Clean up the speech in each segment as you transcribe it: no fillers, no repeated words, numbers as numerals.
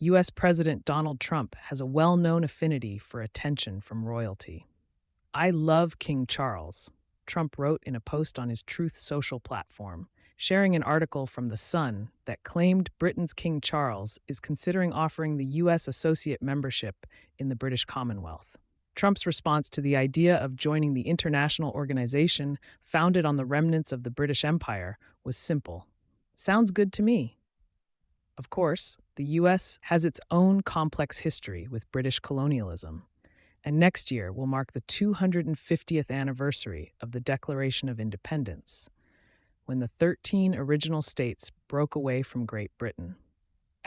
U.S. President Donald Trump has a well-known affinity for attention from royalty. "I love King Charles," Trump wrote in a post on his Truth Social platform, sharing an article from The Sun that claimed Britain's King Charles is considering offering the U.S. associate membership in the British Commonwealth. Trump's response to the idea of joining the international organization founded on the remnants of the British Empire was simple. "Sounds good to me." Of course, the U.S. has its own complex history with British colonialism, and next year will mark the 250th anniversary of the Declaration of Independence, when the 13 original states broke away from Great Britain.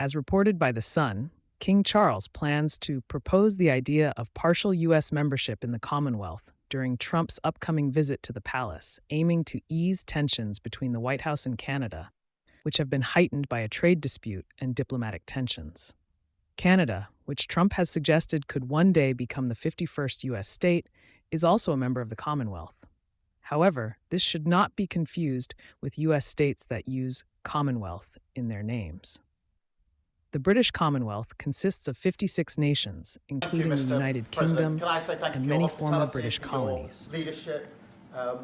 As reported by The Sun, King Charles plans to propose the idea of partial U.S. membership in the Commonwealth during Trump's upcoming visit to the palace, aiming to ease tensions between the White House and Canada, which have been heightened by a trade dispute and diplomatic tensions. Canada, which Trump has suggested could one day become the 51st U.S. state, is also a member of the Commonwealth. However, this should not be confused with U.S. states that use Commonwealth in their names. The British Commonwealth consists of 56 nations, including the United Kingdom and many former British colonies. Leadership.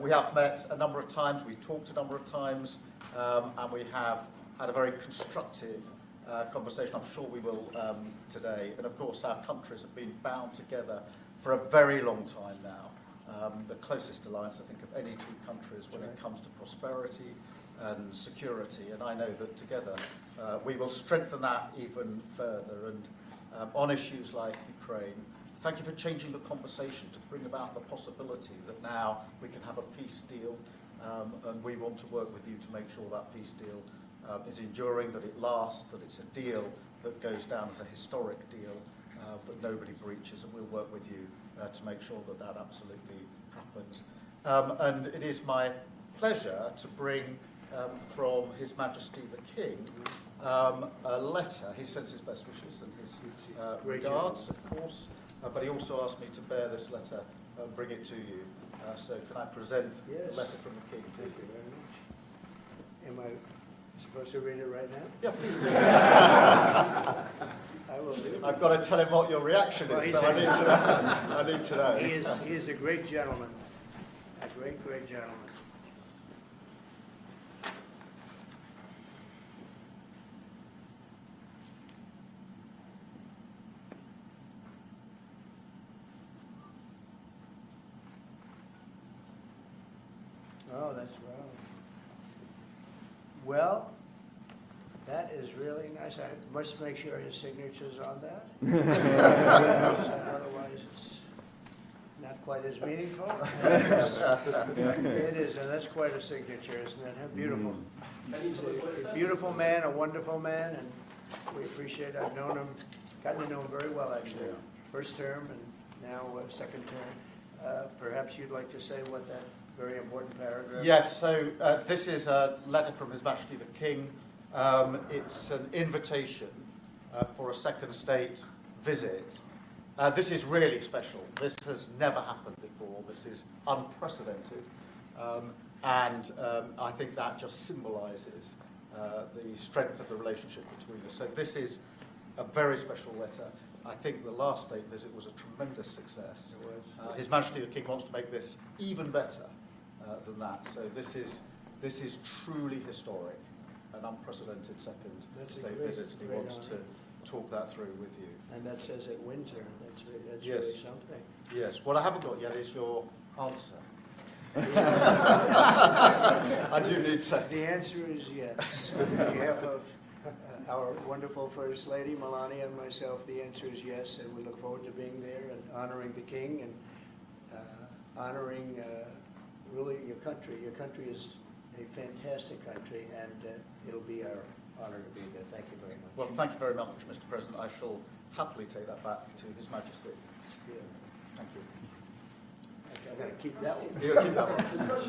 We have met a number of times, we've talked a number of times, and we have had a very constructive conversation. I'm sure we will today. And of course, our countries have been bound together for a very long time now. The closest alliance, I think, of any two countries when it comes to prosperity and security. And I know that together we will strengthen that even further. And on issues like Ukraine, thank you for changing the conversation to bring about the possibility that now we can have a peace deal, and we want to work with you to make sure that peace deal is enduring, that it lasts, that it's a deal that goes down as a historic deal, that nobody breaches, and we'll work with you to make sure that that absolutely happens. And it is my pleasure to bring from His Majesty the King a letter. He sends his best wishes and his regards, of course. But he also asked me to bear this letter and bring it to you. So can I present the letter from the King? Thank you very much. Am I supposed to read it right now? Yeah, please do. I will do. I've got to tell him what your reaction is, so I need to know. I need to know. He is a great gentleman. A great, great gentleman. Oh, that's well. Well, that is really nice. I must make sure his signature's on that. Otherwise, it's not quite as meaningful. It is, and that's quite a signature, isn't it? How beautiful. He's a beautiful man, a wonderful man, and we appreciate it. I've known him, gotten to know him very well, actually. First term and now second term. Perhaps you'd like to say what that very important paragraph. Yes, so this is a letter from His Majesty the King. It's an invitation for a second state visit. This is really special. This has never happened before. This is unprecedented. And I think that just symbolises the strength of the relationship between us. So this is a very special letter. I think the last state visit was a tremendous success. It was. His Majesty the King wants to make this even better than that. So this is truly historic, an unprecedented second state visit. He wants to talk that through with you. And that says at Windsor. That's Yes. really something. Yes. What I haven't got yet is your answer. I do need to. The answer is yes. On behalf of our wonderful First Lady, Melania, and myself, the answer is yes, and we look forward to being there and honoring the King and honoring really your country. Your country is a fantastic country, and it'll be our honor to be there. Thank you very much. Well, thank you very much, Mr. President. I shall happily take that back to His Majesty. Yeah. Thank you. I'm going to keep that one. You'll keep that one.